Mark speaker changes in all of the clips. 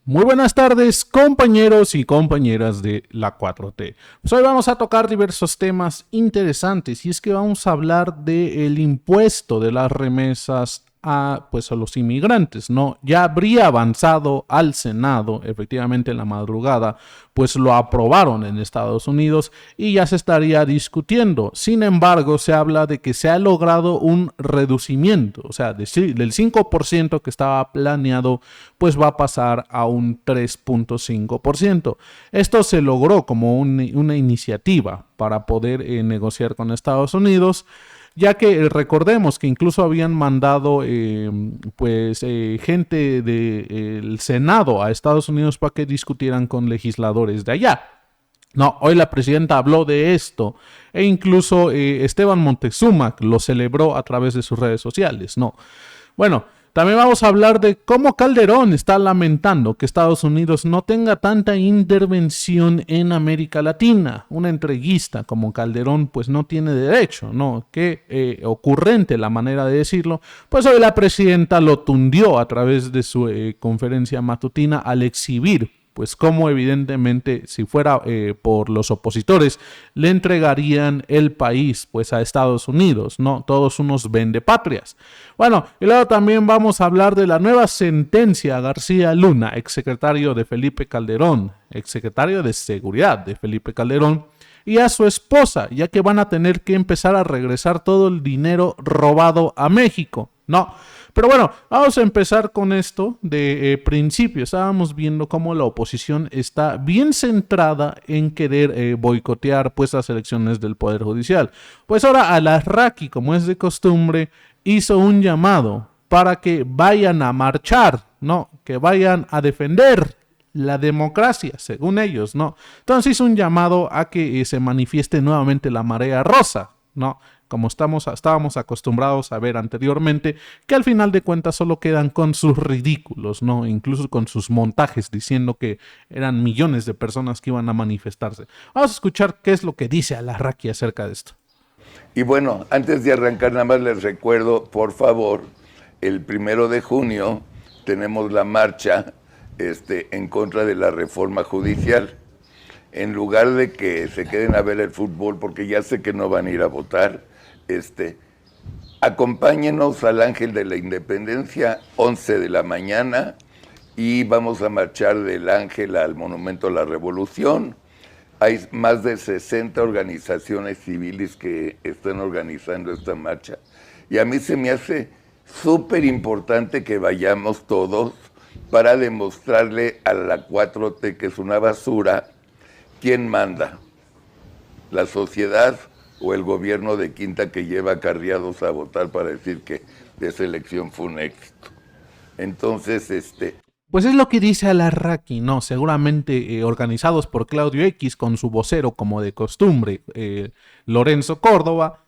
Speaker 1: Muy buenas tardes, compañeros y compañeras de la 4T. Pues hoy vamos a tocar diversos temas interesantes y es que vamos a hablar del impuesto de las remesas a los inmigrantes, ¿no? Ya habría avanzado al Senado, efectivamente en la madrugada, pues lo aprobaron en Estados Unidos y ya se estaría discutiendo. Sin embargo, se habla de que se ha logrado un reducimiento, o sea, del 5% que estaba planeado, pues va a pasar a un 3.5%. Esto se logró como una iniciativa para poder negociar con Estados Unidos, ya que recordemos que incluso habían mandado gente del Senado a Estados Unidos para que discutieran con legisladores de allá. No, hoy la presidenta habló de esto e incluso Esteban Moctezuma lo celebró a través de sus redes sociales, ¿no? Bueno, también vamos a hablar de cómo Calderón está lamentando que Estados Unidos no tenga tanta intervención en América Latina. Un entreguista como Calderón pues no tiene derecho, ¿no? Qué ocurrente la manera de decirlo. Pues hoy la presidenta lo tundió a través de su conferencia matutina al exhibir pues como evidentemente si fuera por los opositores le entregarían el país pues a Estados Unidos, ¿no? Todos unos vendepatrias. Bueno, y luego también vamos a hablar de la nueva sentencia a García Luna, exsecretario de Felipe Calderón, exsecretario de Seguridad de Felipe Calderón, y a su esposa, ya que van a tener que empezar a regresar todo el dinero robado a México, ¿no? Pero bueno, vamos a empezar con esto de principio. Estábamos viendo cómo la oposición está bien centrada en querer boicotear pues las elecciones del Poder Judicial. Pues ahora Alarraqui, como es de costumbre, hizo un llamado para que vayan a marchar, ¿no? Que vayan a defender la democracia, según ellos, ¿no? Entonces hizo un llamado a que se manifieste nuevamente la marea rosa, ¿no? Como estábamos acostumbrados a ver anteriormente, que al final de cuentas solo quedan con sus ridículos, ¿no? Incluso con sus montajes diciendo que eran millones de personas que iban a manifestarse. Vamos a escuchar qué es lo que dice Alarraqui acerca de esto.
Speaker 2: Y bueno, antes de arrancar nada más les recuerdo, por favor, el 1 de junio tenemos la marcha en contra de la reforma judicial. En lugar de que se queden a ver el fútbol, porque ya sé que no van a ir a votar, acompáñenos al Ángel de la Independencia, 11 de la mañana, y vamos a marchar del Ángel al Monumento a la Revolución. Hay más de 60 organizaciones civiles que están organizando esta marcha. Y a mí se me hace súper importante que vayamos todos para demostrarle a la 4T que es una basura. ¿Quién manda? ¿La sociedad o el gobierno de Quinta que lleva acarreados a votar para decir que esa elección fue un éxito? Entonces,
Speaker 1: Pues es lo que dice Alarraqui, ¿no? Seguramente organizados por Claudio X con su vocero como de costumbre, Lorenzo Córdoba.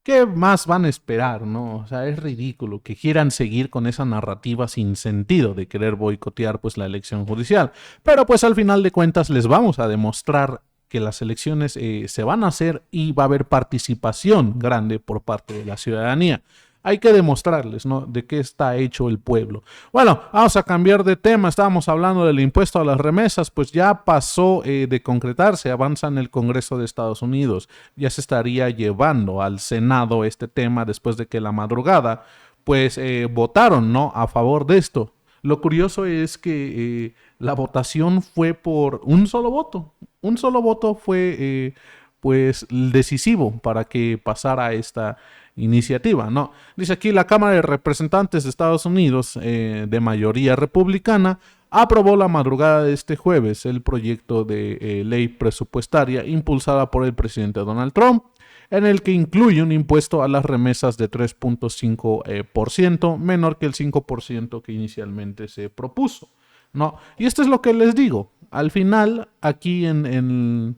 Speaker 1: ¿Qué más van a esperar, no? O sea, es ridículo que quieran seguir con esa narrativa sin sentido de querer boicotear pues la elección judicial. Pero pues al final de cuentas les vamos a demostrar que las elecciones se van a hacer y va a haber participación grande por parte de la ciudadanía. Hay que demostrarles, ¿no? De qué está hecho el pueblo. Bueno, vamos a cambiar de tema. Estábamos hablando del impuesto a las remesas, pues ya pasó de concretarse, avanza en el Congreso de Estados Unidos. Ya se estaría llevando al Senado este tema después de que la madrugada, pues votaron, ¿no? A favor de esto. Lo curioso es que la votación fue por un solo voto. Un solo voto fue, pues, decisivo para que pasara esta iniciativa, ¿no? Dice aquí la Cámara de Representantes de Estados Unidos, de mayoría republicana, aprobó la madrugada de este jueves el proyecto de ley presupuestaria impulsada por el presidente Donald Trump, en el que incluye un impuesto a las remesas de 3.5%, menor que el 5% que inicialmente se propuso, ¿no? Y esto es lo que les digo. Al final, aquí en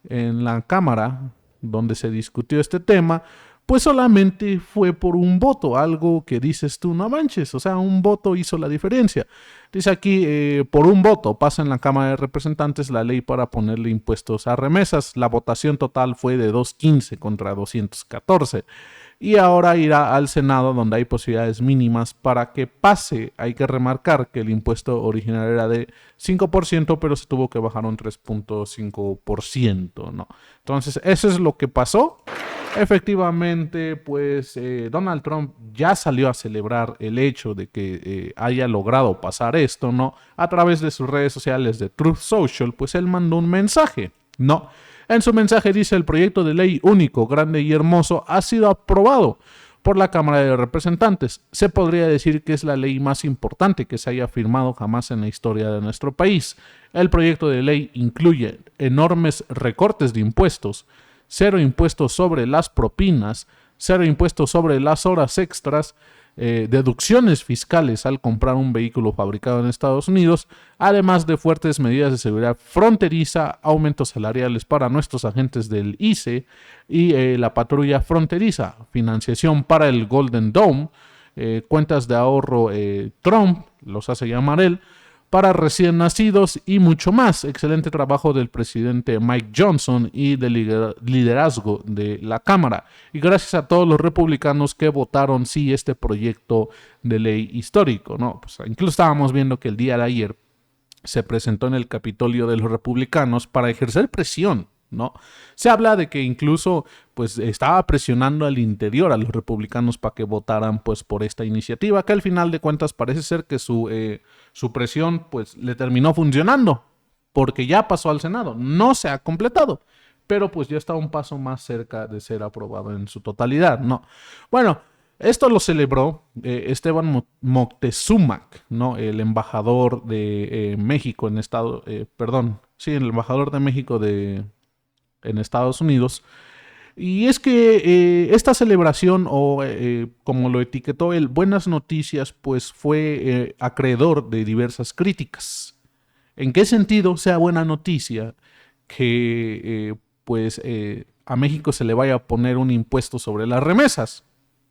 Speaker 1: la Cámara, donde se discutió este tema, pues solamente fue por un voto, algo que dices tú, no manches, o sea, un voto hizo la diferencia. Dice aquí, por un voto pasa en la Cámara de Representantes la ley para ponerle impuestos a remesas. La votación total fue de 215 contra 214. y ahora irá al Senado, donde hay posibilidades mínimas para que pase. Hay que remarcar que el impuesto original era de 5%, pero se tuvo que bajar a un 3.5%, ¿no? Entonces, eso es lo que pasó. Efectivamente, pues Donald Trump ya salió a celebrar el hecho de que haya logrado pasar esto, ¿no? A través de sus redes sociales de Truth Social, pues él mandó un mensaje, ¿no? En su mensaje dice: el proyecto de ley único, grande y hermoso ha sido aprobado por la Cámara de Representantes. Se podría decir que es la ley más importante que se haya firmado jamás en la historia de nuestro país. El proyecto de ley incluye enormes recortes de impuestos, 0 impuestos sobre las propinas, 0 impuestos sobre las horas extras, deducciones fiscales al comprar un vehículo fabricado en Estados Unidos, además de fuertes medidas de seguridad fronteriza, aumentos salariales para nuestros agentes del ICE y la patrulla fronteriza, financiación para el Golden Dome, cuentas de ahorro Trump, los hace llamar él, para recién nacidos y mucho más. Excelente trabajo del presidente Mike Johnson y del liderazgo de la Cámara. Y gracias a todos los republicanos que votaron sí este proyecto de ley histórico, ¿no? Pues incluso estábamos viendo que el día de ayer se presentó en el Capitolio de los republicanos para ejercer presión, ¿no? Se habla de que incluso pues estaba presionando al interior a los republicanos para que votaran pues por esta iniciativa, que al final de cuentas parece ser que su presión pues le terminó funcionando, porque ya pasó al Senado, no se ha completado, pero pues ya está un paso más cerca de ser aprobado en su totalidad, ¿no? Bueno, esto lo celebró Esteban Moctezuma, ¿no? El embajador de México en el embajador de México en Estados Unidos. Y es que esta celebración, como lo etiquetó él, Buenas Noticias, pues fue acreedor de diversas críticas. ¿En qué sentido sea buena noticia que a México se le vaya a poner un impuesto sobre las remesas?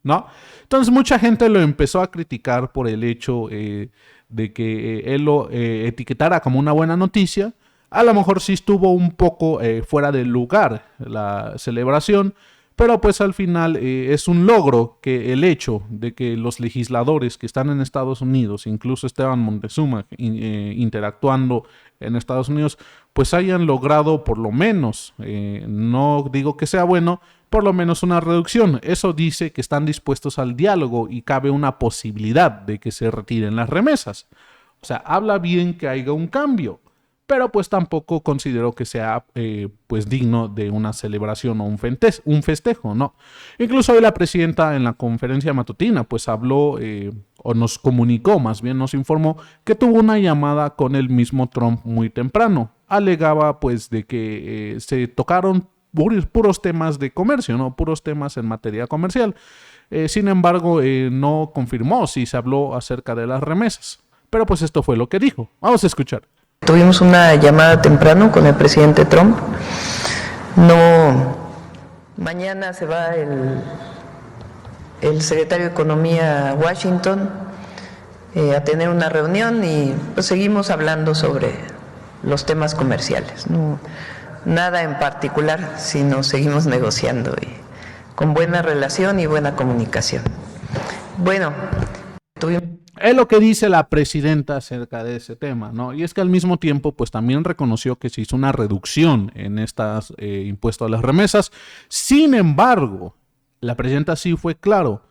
Speaker 1: ¿No? Entonces mucha gente lo empezó a criticar por el hecho de que él lo etiquetara como una buena noticia. A lo mejor sí estuvo un poco fuera de lugar la celebración, pero pues al final es un logro que el hecho de que los legisladores que están en Estados Unidos, incluso Esteban Moctezuma interactuando en Estados Unidos, pues hayan logrado por lo menos, no digo que sea bueno, por lo menos una reducción. Eso dice que están dispuestos al diálogo y cabe una posibilidad de que se retiren las remesas. O sea, habla bien que haya un cambio, pero pues tampoco considero que sea pues digno de una celebración o un festejo, ¿no? Incluso hoy la presidenta en la conferencia matutina pues habló o nos comunicó, más bien nos informó que tuvo una llamada con el mismo Trump muy temprano. Alegaba pues de que se tocaron puros temas de comercio, ¿no? Puros temas en materia comercial. Sin embargo, no confirmó si se habló acerca de las remesas. Pero pues esto fue lo que dijo. Vamos a escuchar.
Speaker 3: Tuvimos una llamada temprano con el presidente Trump. Mañana se va el secretario de Economía a Washington a tener una reunión y pues seguimos hablando sobre los temas comerciales. No, nada en particular, sino seguimos negociando y con buena relación y buena comunicación. Bueno,
Speaker 1: es lo que dice la presidenta acerca de ese tema, ¿no? Y es que al mismo tiempo, pues también reconoció que se hizo una reducción en estas impuestos a las remesas. Sin embargo, la presidenta sí fue claro.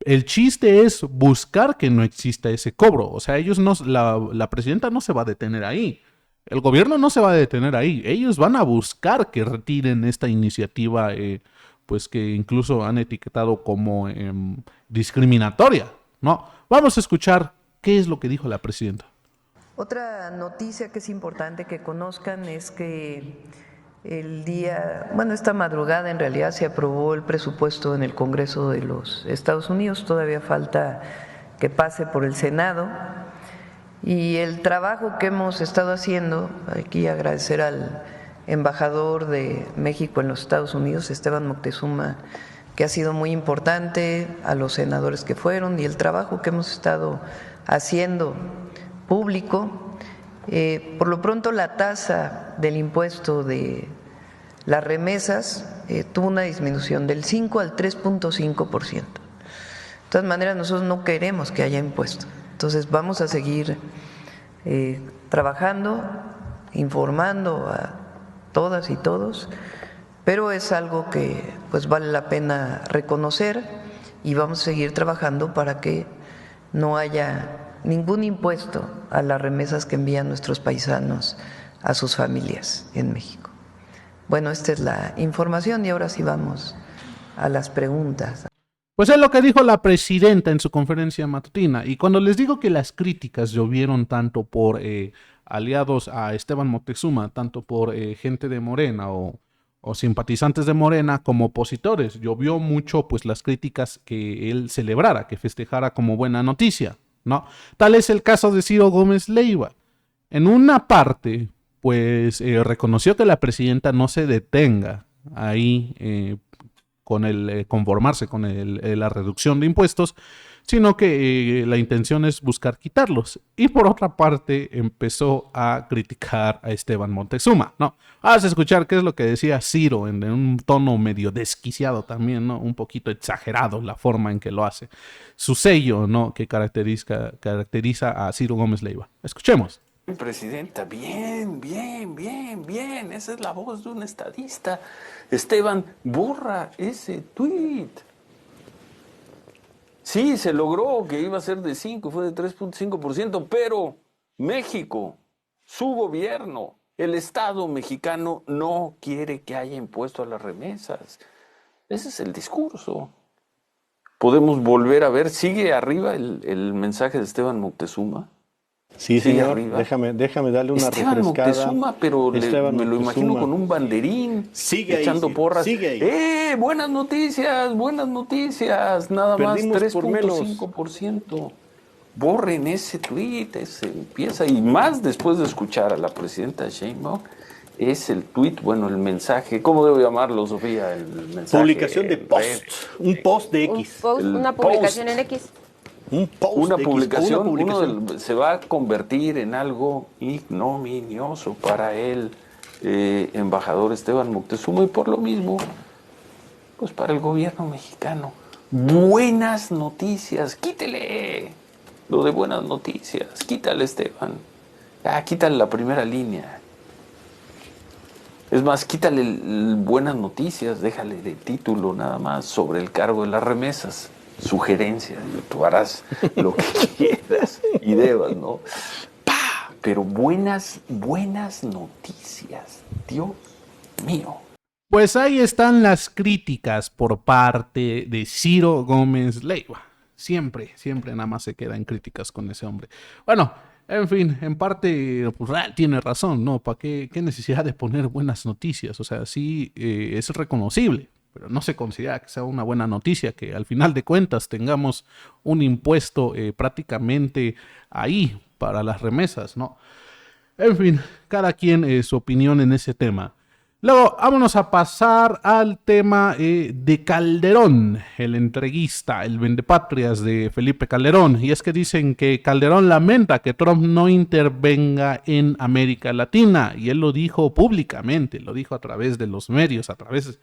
Speaker 1: El chiste es buscar que no exista ese cobro. O sea, la presidenta no se va a detener ahí. El gobierno no se va a detener ahí. Ellos van a buscar que retiren esta iniciativa, pues que incluso han etiquetado como discriminatoria, ¿no? Vamos a escuchar qué es lo que dijo la presidenta.
Speaker 3: Otra noticia que es importante que conozcan es que esta madrugada en realidad se aprobó el presupuesto en el Congreso de los Estados Unidos. Todavía falta que pase por el Senado. Y el trabajo que hemos estado haciendo, aquí agradecer al embajador de México en los Estados Unidos, Esteban Moctezuma, que ha sido muy importante, a los senadores que fueron y el trabajo que hemos estado haciendo público. Por lo pronto la tasa del impuesto de las remesas tuvo una disminución del 5 al 3.5%. De todas maneras, nosotros no queremos que haya impuesto. Entonces vamos a seguir trabajando, informando a todas y todos, pero es algo que pues vale la pena reconocer y vamos a seguir trabajando para que no haya ningún impuesto a las remesas que envían nuestros paisanos a sus familias en México. Bueno, esta es la información y ahora sí vamos a las preguntas.
Speaker 1: Pues es lo que dijo la presidenta en su conferencia matutina. Y cuando les digo que las críticas llovieron tanto por aliados a Esteban Moctezuma, tanto por gente de Morena o simpatizantes de Morena como opositores, llovió mucho pues las críticas que él celebrara, que festejara como buena noticia, ¿no? Tal es el caso de Ciro Gómez Leiva. En una parte, pues reconoció que la presidenta no se detenga ahí con el conformarse con la reducción de impuestos, sino que la intención es buscar quitarlos. Y por otra parte empezó a criticar a Esteban Moctezuma, ¿no? Vas a escuchar qué es lo que decía Ciro en un tono medio desquiciado también, ¿no? Un poquito exagerado la forma en que lo hace. Su sello, ¿no? Que caracteriza a Ciro Gómez Leiva. Escuchemos.
Speaker 4: Presidenta, bien, esa es la voz de un estadista. Esteban, borra ese tuit. Sí, se logró que iba a ser de 5, fue de 3.5%, pero México, su gobierno, el Estado mexicano no quiere que haya impuesto a las remesas. Ese es el discurso. Podemos volver a ver, sigue arriba el mensaje de Esteban Moctezuma.
Speaker 5: Sí, señor, déjame darle una
Speaker 4: Esteban
Speaker 5: refrescada.
Speaker 4: Moctezuma, pero me lo imagino con un banderín, echando
Speaker 5: ahí,
Speaker 4: porras.
Speaker 5: Sigue ahí.
Speaker 4: Buenas noticias, nada
Speaker 5: Perdimos
Speaker 4: más
Speaker 5: por menos.
Speaker 4: 3.5%. Borren ese tuit, empieza, y más después de escuchar a la presidenta Sheinbaum, es el tuit, bueno, el mensaje, ¿cómo debo llamarlo, Sofía? El mensaje.
Speaker 5: Publicación de post, un post de X.
Speaker 6: Una publicación en X.
Speaker 5: Un post
Speaker 4: Una
Speaker 5: de
Speaker 4: publicación,
Speaker 5: X, una publicación.
Speaker 4: se va a convertir en algo ignominioso para el embajador Esteban Moctezuma y por lo mismo, pues para el gobierno mexicano. Buenas noticias, quítele lo de buenas noticias, quítale, Esteban. Quítale la primera línea. Es más, quítale buenas noticias, déjale de título nada más sobre el cargo de las remesas. Sugerencia, tú harás lo que quieras y debas, ¿no? Pero buenas noticias, Dios mío.
Speaker 1: Pues ahí están las críticas por parte de Ciro Gómez Leiva. Siempre nada más se quedan críticas con ese hombre. Bueno, en fin, en parte pues, tiene razón, ¿no? ¿Para qué necesidad de poner buenas noticias? O sea, sí es reconocible, pero no se considera que sea una buena noticia que al final de cuentas tengamos un impuesto prácticamente ahí para las remesas, ¿no? En fin, cada quien su opinión en ese tema. Luego, vámonos a pasar al tema de Calderón, el entreguista, el vendepatrias de Felipe Calderón. Y es que dicen que Calderón lamenta que Trump no intervenga en América Latina. Y él lo dijo públicamente, lo dijo a través de los medios, a través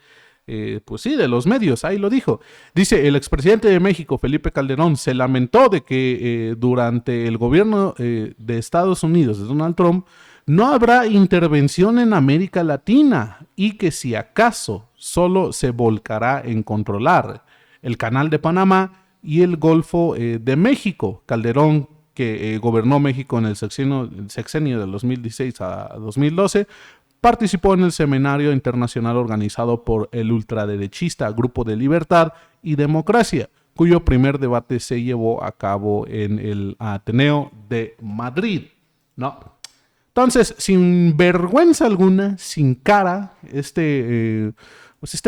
Speaker 1: pues sí, de los medios, ahí lo dijo. Dice, el expresidente de México, Felipe Calderón, se lamentó de que durante el gobierno de Estados Unidos, de Donald Trump, no habrá intervención en América Latina y que si acaso solo se volcará en controlar el Canal de Panamá y el Golfo de México. Calderón, que gobernó México en el sexenio del 2016 a 2012, participó en el seminario internacional organizado por el ultraderechista Grupo de Libertad y Democracia, cuyo primer debate se llevó a cabo en el Ateneo de Madrid, ¿no? Entonces, sin vergüenza alguna, sin cara, este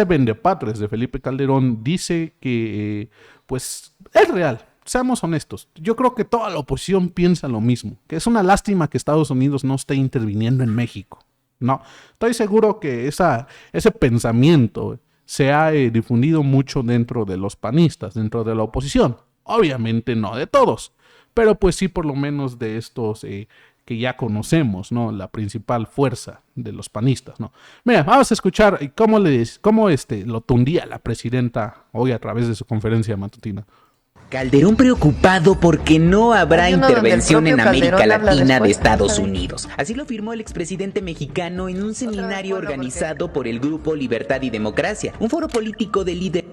Speaker 1: vendepatrias de Felipe Calderón dice que pues es real. Seamos honestos, yo creo que toda la oposición piensa lo mismo, que es una lástima que Estados Unidos no esté interviniendo en México. No, estoy seguro que ese pensamiento se ha difundido mucho dentro de los panistas, dentro de la oposición. Obviamente no de todos, pero pues sí por lo menos de estos que ya conocemos, ¿no? La principal fuerza de los panistas, ¿no? Mira, vamos a escuchar cómo lo tundía la presidenta hoy a través de su conferencia matutina.
Speaker 7: Calderón preocupado porque no habrá intervención en América Latina de Estados Unidos. Así lo afirmó el expresidente mexicano en un seminario organizado por el Grupo Libertad y Democracia, un foro político de líderes.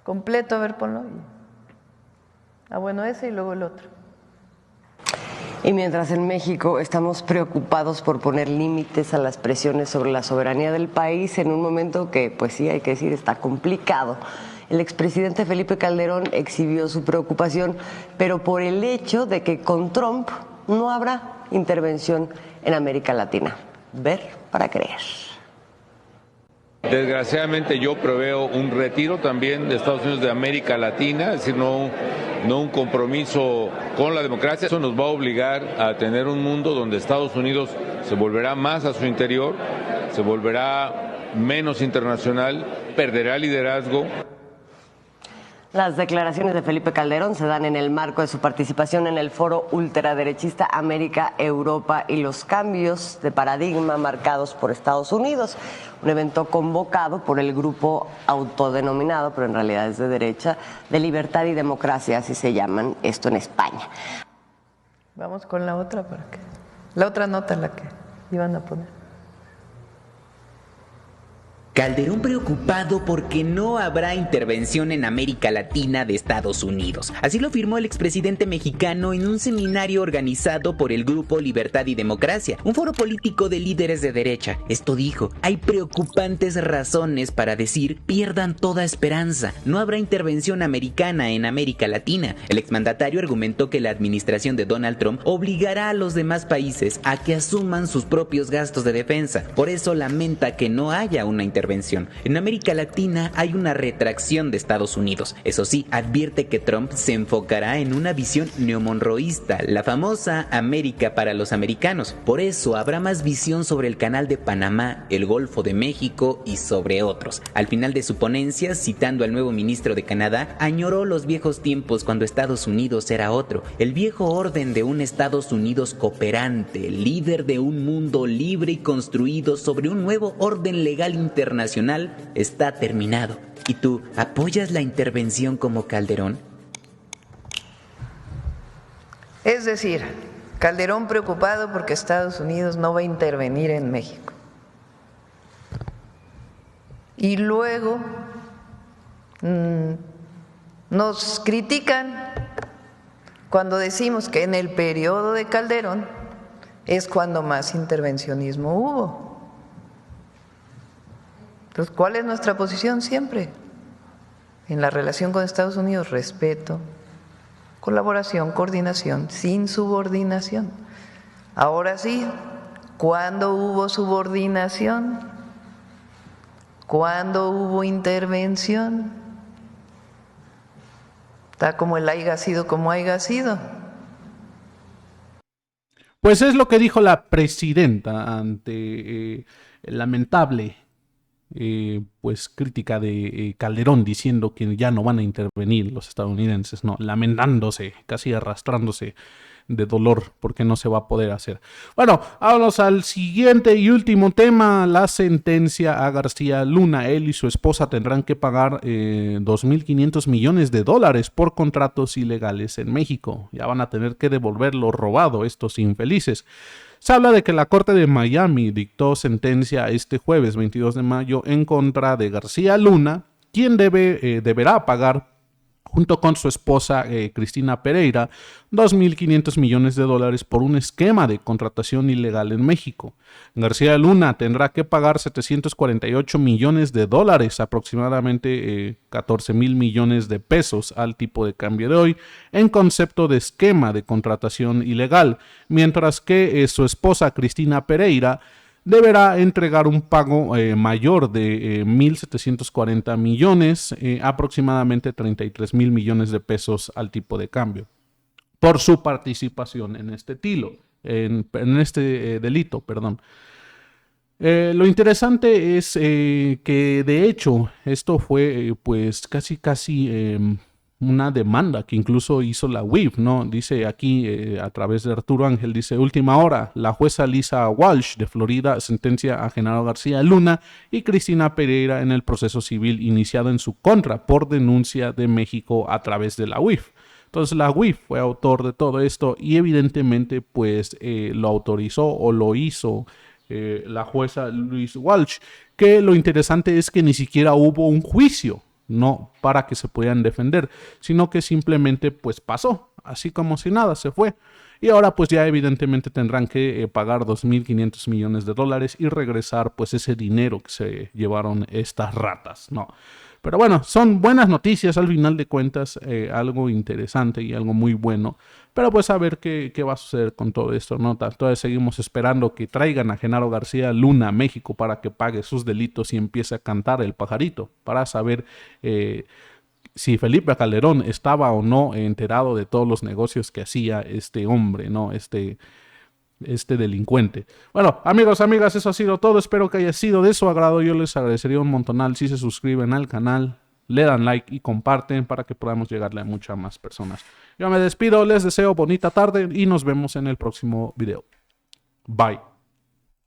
Speaker 3: Completo, a ver, ponlo. Bueno, ese y luego el otro.
Speaker 8: Y mientras en México estamos preocupados por poner límites a las presiones sobre la soberanía del país en un momento que, pues sí, hay que decir, está complicado. El expresidente Felipe Calderón exhibió su preocupación, pero por el hecho de que con Trump no habrá intervención en América Latina. Ver para creer.
Speaker 9: Desgraciadamente yo preveo un retiro también de Estados Unidos de América Latina, es decir, no un compromiso con la democracia. Eso nos va a obligar a tener un mundo donde Estados Unidos se volverá más a su interior, se volverá menos internacional, perderá liderazgo.
Speaker 8: Las declaraciones de Felipe Calderón se dan en el marco de su participación en el foro ultraderechista América, Europa y los cambios de paradigma marcados por Estados Unidos, un evento convocado por el grupo autodenominado, pero en realidad es de derecha, de Libertad y Democracia, así se llaman, esto en España.
Speaker 3: Vamos con la otra, la otra nota, la que iban a poner.
Speaker 7: Calderón preocupado porque no habrá intervención en América Latina de Estados Unidos. Así lo afirmó el expresidente mexicano en un seminario organizado por el Grupo Libertad y Democracia, un foro político de líderes de derecha. Esto dijo: hay preocupantes razones para decir pierdan toda esperanza. No habrá intervención americana en América Latina. El exmandatario argumentó que la administración de Donald Trump obligará a los demás países a que asuman sus propios gastos de defensa. Por eso lamenta que no haya una intervención. En América Latina hay una retracción de Estados Unidos. Eso sí, advierte que Trump se enfocará en una visión neomonroísta, la famosa América para los americanos. Por eso habrá más visión sobre el Canal de Panamá, el Golfo de México y sobre otros. Al final de su ponencia, citando al nuevo ministro de Canadá, añoró los viejos tiempos cuando Estados Unidos era otro, el viejo orden de un Estados Unidos cooperante, líder de un mundo libre y construido sobre un nuevo orden legal internacional está terminado. ¿Y tú apoyas la intervención como Calderón?
Speaker 3: Es decir, Calderón preocupado porque Estados Unidos no va a intervenir en México. Y luego nos critican cuando decimos que en el periodo de Calderón es cuando más intervencionismo hubo. Entonces, ¿cuál es nuestra posición siempre? En la relación con Estados Unidos, respeto, colaboración, coordinación, sin subordinación. Ahora sí, ¿cuándo hubo subordinación? ¿Cuándo hubo intervención? Está como el haya sido como haya sido.
Speaker 1: Pues es lo que dijo la presidenta ante el lamentable pues crítica de Calderón, diciendo que ya no van a intervenir los estadounidenses, no, lamentándose, casi arrastrándose de dolor porque no se va a poder hacer. Bueno, vamos al siguiente y último tema, la sentencia a García Luna. Él y su esposa tendrán que pagar 2.500 millones de dólares por contratos ilegales en México. Ya van a tener que devolver lo robado estos infelices. Se habla de que la Corte de Miami dictó sentencia este jueves 22 de mayo en contra de García Luna, quien deberá pagar junto con su esposa Cristina Pereira, 2.500 millones de dólares por un esquema de contratación ilegal en México. García Luna tendrá que pagar 748 millones de dólares, aproximadamente 14.000 millones de pesos al tipo de cambio de hoy, en concepto de esquema de contratación ilegal, mientras que su esposa Cristina Pereira deberá entregar un pago mayor de 1.740 millones, aproximadamente 33.000 millones de pesos al tipo de cambio, por su participación en este delito. Lo interesante es que de hecho esto fue pues casi una demanda que incluso hizo la UIF, ¿no? Dice aquí, a través de Arturo Ángel, dice: última hora, la jueza Lisa Walsh de Florida sentencia a Genaro García Luna y Cristina Pereira en el proceso civil iniciado en su contra por denuncia de México a través de la UIF. Entonces la UIF fue autor de todo esto y evidentemente pues lo autorizó o lo hizo la jueza Lisa Walsh, que lo interesante es que ni siquiera hubo un juicio, no para que se pudieran defender, sino que simplemente pues pasó, así como si nada, se fue. Y ahora pues ya evidentemente tendrán que pagar $2.500 millones y regresar pues ese dinero que se llevaron estas ratas, ¿no? Pero bueno, son buenas noticias al final de cuentas, algo interesante y algo muy bueno. Pero pues a ver qué va a suceder con todo esto, ¿no? Todavía seguimos esperando que traigan a Genaro García Luna a México para que pague sus delitos y empiece a cantar el pajarito, para saber si Felipe Calderón estaba o no enterado de todos los negocios que hacía este hombre, ¿no? Este delincuente. Bueno, amigos, amigas, eso ha sido todo. Espero que haya sido de su agrado. Yo les agradecería un montonal si se suscriben al canal, le dan like y comparten para que podamos llegarle a muchas más personas. Yo me despido, les deseo bonita tarde y nos vemos en el próximo video. Bye.